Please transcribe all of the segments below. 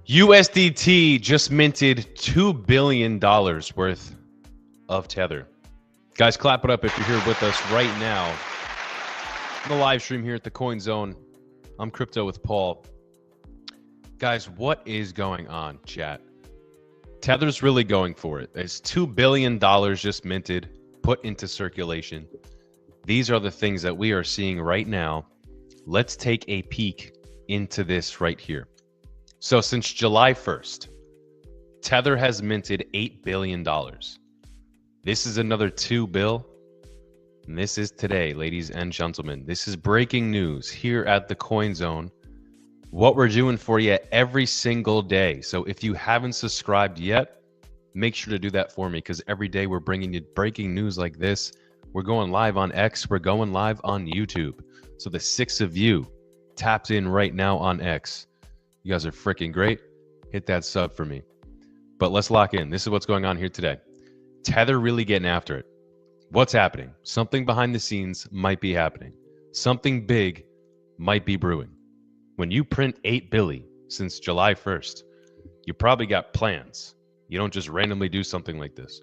USDT just minted $2 billion worth of Tether. Guys, clap it up if you're here with us right now. The live stream here at the Coin Zone. I'm Crypto with Paul. Guys, what is going on, chat? Tether's really going for it. It's $2 billion just minted, put into circulation. These are the things that we are seeing right now. Let's take a peek into this right here. So since July 1st, Tether has minted $8 billion. This is another $2 billion. And this is today, ladies and gentlemen. This is breaking news here at the Coin Zone. What we're doing for you every single day. So if you haven't subscribed yet, make sure to do that for me, because every day we're bringing you breaking news like this. We're going live on X. We're going live on YouTube. So the 6 of you tapped in right now on X. You guys are freaking great. Hit that sub for me. But let's lock in. This is what's going on here today. Tether really getting after it. What's happening? Something behind the scenes might be happening. Something big might be brewing. When you print 8 billion since July 1st, you probably got plans. You don't just randomly do something like this.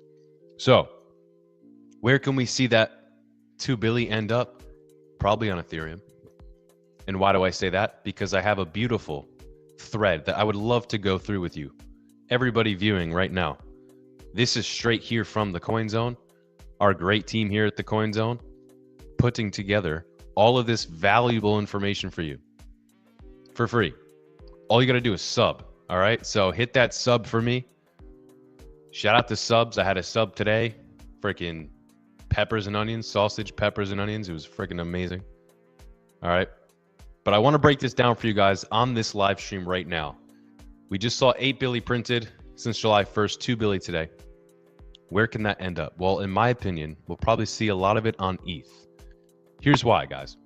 So where can we see that 2 billion end up? Probably on Ethereum. And why do I say that? Because I have a beautiful thread that I would love to go through with you. Everybody viewing right now. This is straight here from the Coin Zone. Our great team here at the Coin Zone putting together all of this valuable information for you for free. All you got to do is sub. All right. So hit that sub for me. Shout out to subs. I had a sub today. Freaking peppers and onions, sausage, peppers and onions. It was freaking amazing. All right. But I want to break this down for you guys on this live stream right now. We just saw 8 billion printed since July 1st, 2 billion today. Where can that end up? Well, in my opinion, we'll probably see a lot of it on ETH. Here's why, guys.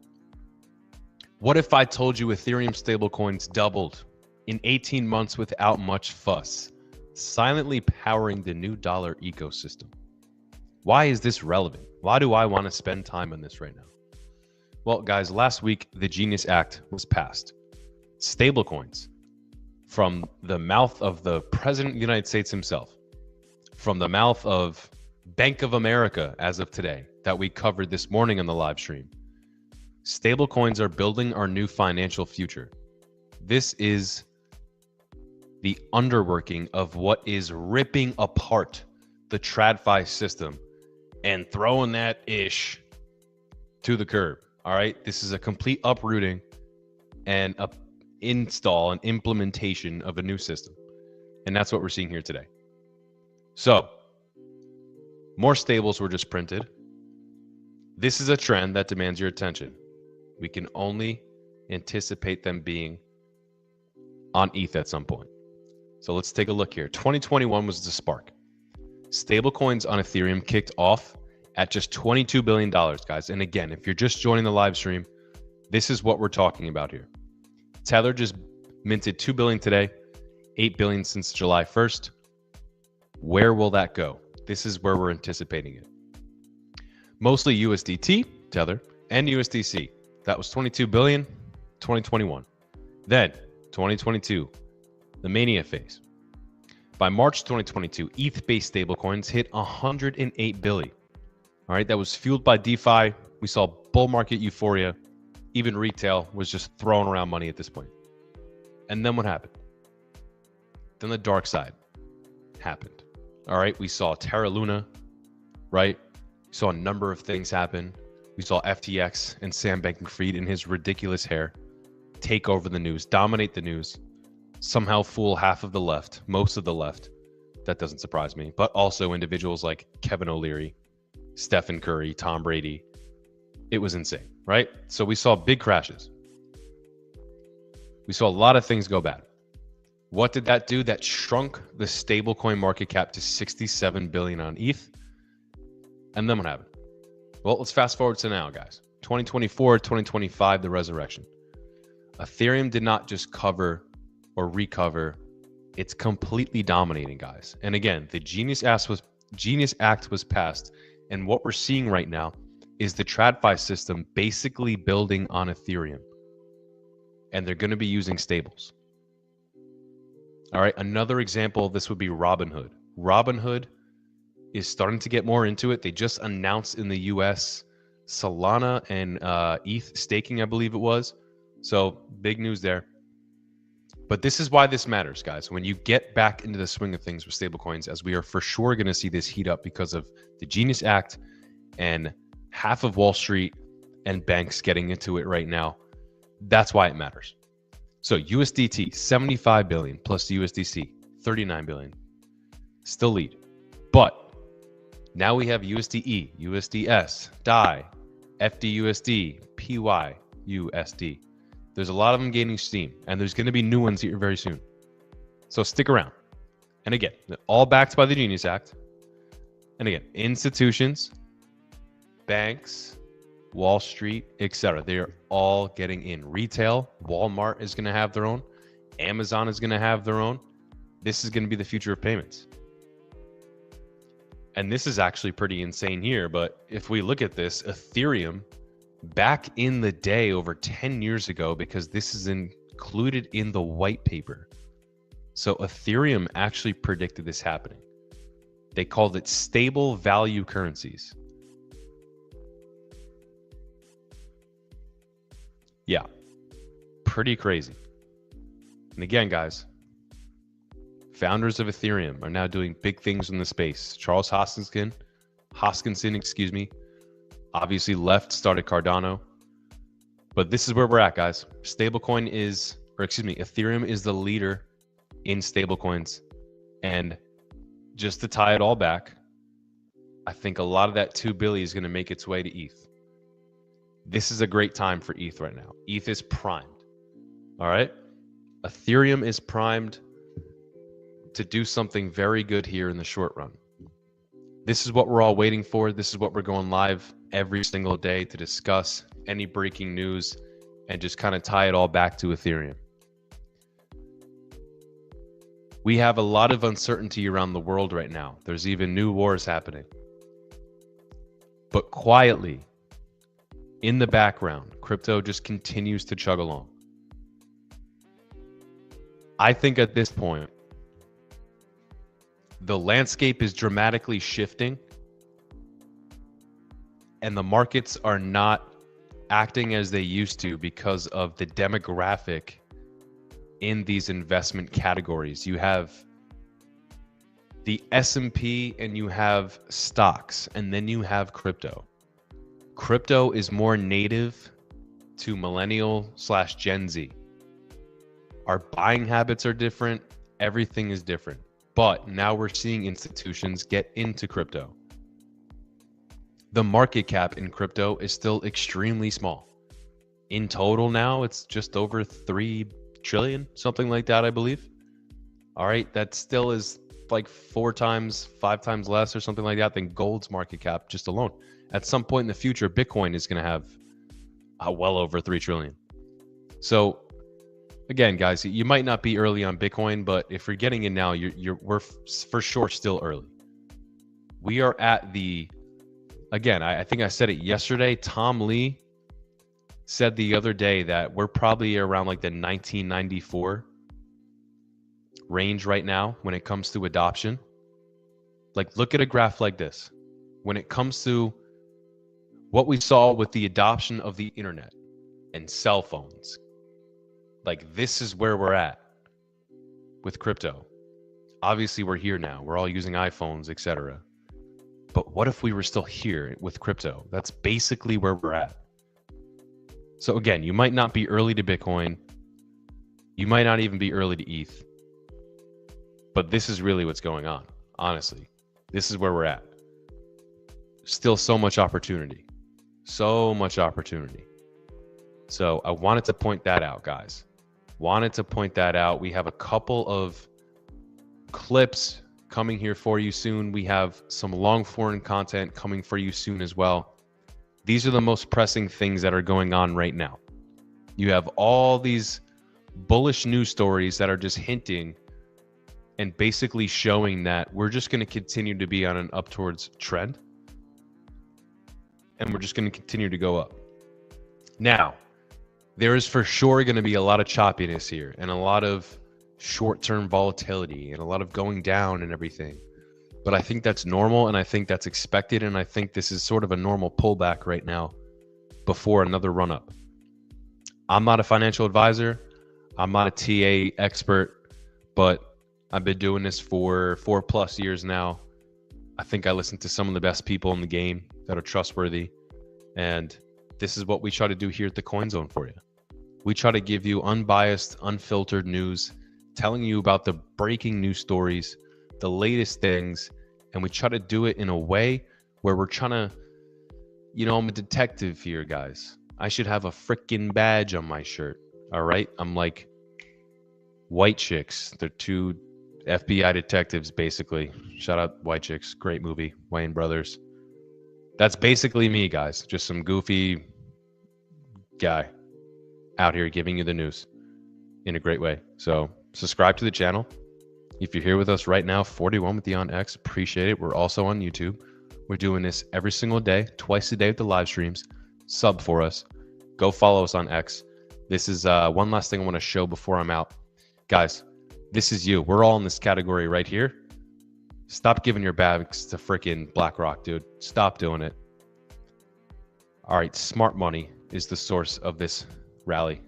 What if I told you Ethereum stablecoins doubled in 18 months without much fuss, silently powering the new dollar ecosystem? Why is this relevant? Why do I want to spend time on this right now? Well, guys, last week, the Genius Act was passed. Stablecoins, from the mouth of the President of the United States himself, from the mouth of Bank of America as of today, that we covered this morning on the live stream. Stablecoins are building our new financial future. This is the underworking of what is ripping apart the TradFi system and throwing that ish to the curb. All right, this is a complete uprooting and a install and implementation of a new system. And that's what we're seeing here today. So more stables were just printed. This is a trend that demands your attention. We can only anticipate them being on ETH at some point. So let's take a look here. 2021 was the spark. Stablecoins on Ethereum kicked off at just $22 billion, guys. And again, if you're just joining the live stream, this is what we're talking about here. Tether just minted 2 billion today, 8 billion since July 1st. Where will that go? This is where we're anticipating it. Mostly USDT, Tether, and USDC. That was 22 billion, 2021. Then 2022, the mania phase. By March 2022, ETH-based stablecoins hit 108 billion. All right, that was fueled by DeFi. We saw bull market euphoria. Even retail was just throwing around money at this point. And then what happened? Then the dark side happened. All right, we saw Terra Luna, right? We saw a number of things happen. We saw FTX and Sam Bankman-Fried in his ridiculous hair take over the news, dominate the news, somehow fool half of the left, most of the left. That doesn't surprise me. But also individuals like Kevin O'Leary, Stephen Curry, Tom Brady. It was insane, right? So we saw big crashes. We saw a lot of things go bad. What did that do? That shrunk the stablecoin market cap to 67 billion on ETH. And then what happened? Well, let's fast forward to now, guys. 2024, 2025, the resurrection. Ethereum did not just cover or recover. It's completely dominating, guys. And again, the Genius Act was passed. And what we're seeing right now is the TradFi system basically building on Ethereum. And they're going to be using stables. All right, another example of this would be Robinhood. Robinhood is starting to get more into it. They just announced in the US Solana and ETH staking, I believe it was. So big news there. But this is why this matters, guys. When you get back into the swing of things with stablecoins, as we are for sure going to see this heat up because of the Genius Act and half of Wall Street and banks getting into it right now, that's why it matters. So USDT, 75 billion plus the USDC, 39 billion. Still lead. But now we have USDE, USDS, DAI, FDUSD, PYUSD. There's a lot of them gaining steam, and there's going to be new ones here very soon. So stick around. And again, all backed by the Genius Act. And again, institutions, banks, Wall Street, etc. They're all getting in. Retail, Walmart is going to have their own. Amazon is going to have their own. This is going to be the future of payments. And this is actually pretty insane here, but if we look at this, Ethereum back in the day over 10 years ago, because this is included in the white paper. So Ethereum actually predicted this happening. They called it stable value currencies. Yeah, pretty crazy. And again, guys, founders of Ethereum are now doing big things in the space. Charles Hoskinson, obviously left, started Cardano. But this is where we're at, guys. Ethereum is the leader in stablecoins. And just to tie it all back, I think a lot of that 2 billion is going to make its way to ETH. This is a great time for ETH right now. ETH is primed. All right. Ethereum is primed to do something very good here in the short run. This is what we're all waiting for. This is what we're going live every single day to discuss any breaking news and just kind of tie it all back to Ethereum. We have a lot of uncertainty around the world right now. There's even new wars happening. But quietly, in the background, crypto just continues to chug along. I think at this point, the landscape is dramatically shifting and the markets are not acting as they used to because of the demographic in these investment categories. You have the S&P and you have stocks, and then you have crypto. Crypto is more native to millennial/Gen Z. Our buying habits are different. Everything is different. But now we're seeing institutions get into crypto. The market cap in crypto is still extremely small. In total now, it's just over 3 trillion, something like that, I believe. All right, that still is like 4 times, 5 times less or something like that than gold's market cap just alone. At some point in the future, Bitcoin is going to have well over 3 trillion. So again, guys, you might not be early on Bitcoin, but if you're getting in now, we're for sure still early. We are at again, I think I said it yesterday. Tom Lee said the other day that we're probably around like the 1994 range right now when it comes to adoption. Like, look at a graph like this. When it comes to what we saw with the adoption of the internet and cell phones, like, this is where we're at with crypto. Obviously, we're here now. We're all using iPhones, etc. But what if we were still here with crypto? That's basically where we're at. So again, you might not be early to Bitcoin. You might not even be early to ETH. But this is really what's going on, honestly. This is where we're at. Still so much opportunity. So much opportunity. So I wanted to point that out, guys. Wanted to point that out. We have a couple of clips coming here for you soon. We have some long form content coming for you soon as well. These are the most pressing things that are going on right now. You have all these bullish news stories that are just hinting and basically showing that we're just going to continue to be on an up towards trend. And we're just going to continue to go up. Now, there is for sure going to be a lot of choppiness here and a lot of short-term volatility and a lot of going down and everything. But I think that's normal, and I think that's expected, and I think this is sort of a normal pullback right now before another run-up. I'm not a financial advisor. I'm not a TA expert, but I've been doing this for 4+ years now. I think I listen to some of the best people in the game that are trustworthy, and this is what we try to do here at the Coin Zone for you. We try to give you unbiased, unfiltered news, telling you about the breaking news stories, the latest things, and we try to do it in a way where we're trying to, I'm a detective here, guys. I should have a freaking badge on my shirt, all right? I'm like White Chicks. They're two FBI detectives, basically. Shout out White Chicks. Great movie, Wayne Brothers. That's basically me, guys. Just some goofy guy out here giving you the news in a great way. So subscribe to the channel. If you're here with us right now, 41 with the on X, appreciate it. We're also on YouTube. We're doing this every single day, twice a day with the live streams. Sub for us. Go follow us on X. This is one last thing I want to show before I'm out. Guys, this is you. We're all in this category right here. Stop giving your bags to freaking BlackRock, dude. Stop doing it. All right, smart money is the source of this rally.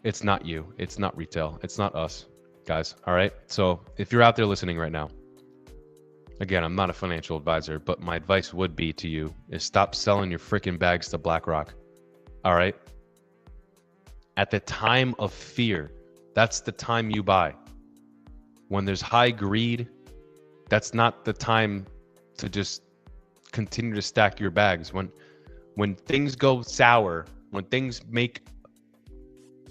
It's not you. It's not retail. It's not us, guys. All right. So if you're out there listening right now, again, I'm not a financial advisor, but my advice would be to you is stop selling your freaking bags to BlackRock. All right. At the time of fear, that's the time you buy. When there's high greed, that's not the time to just continue to stack your bags. When things go sour, when things make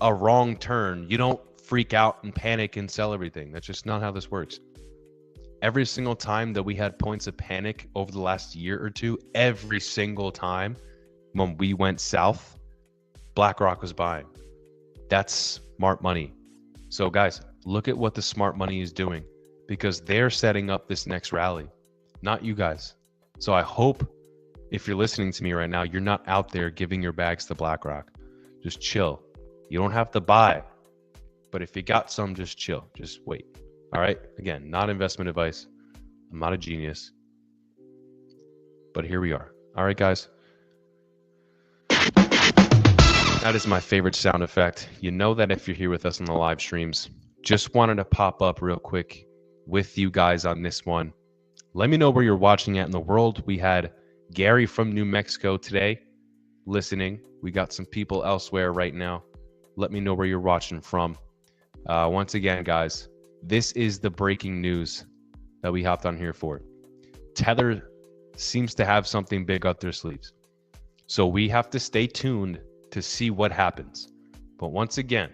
a wrong turn, you don't freak out and panic and sell everything. That's just not how this works. Every single time that we had points of panic over the last year or two, every single time when we went south, BlackRock was buying. That's smart money. So guys, look at what the smart money is doing, because they're setting up this next rally, not you guys. So I hope if you're listening to me right now, you're not out there giving your bags to BlackRock. Just chill. You don't have to buy, but if you got some, just chill. Just wait. All right. Again, not investment advice. I'm not a genius, but here we are. All right, guys. That is my favorite sound effect. You know that if you're here with us on the live streams. Just wanted to pop up real quick with you guys on this one. Let me know where you're watching at in the world. We had Gary from New Mexico today listening. We got some people elsewhere right now. Let me know where you're watching from. Once again, guys, this is the breaking news that we hopped on here for. Tether seems to have something big up their sleeves. So we have to stay tuned to see what happens. But once again,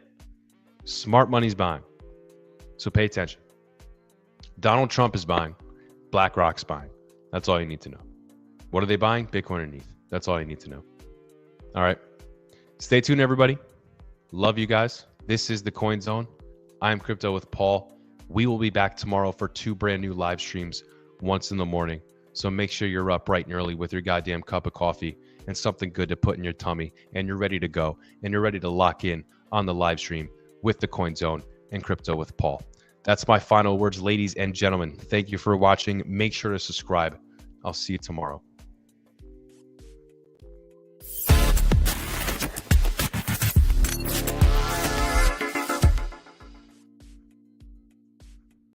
smart money's buying. So pay attention. Donald Trump is buying. BlackRock's buying. That's all you need to know. What are they buying? Bitcoin and ETH. That's all you need to know. All right. Stay tuned, everybody. Love you guys. This is the Coin Zone. I'm Crypto with Paul. We will be back tomorrow for 2 brand new live streams, once in the morning. So make sure you're up bright and early with your goddamn cup of coffee and something good to put in your tummy, and you're ready to go, and you're ready to lock in on the live stream with the Coin Zone and Crypto with Paul. That's my final words, ladies and gentlemen. Thank you for watching. Make sure to subscribe. I'll see you tomorrow.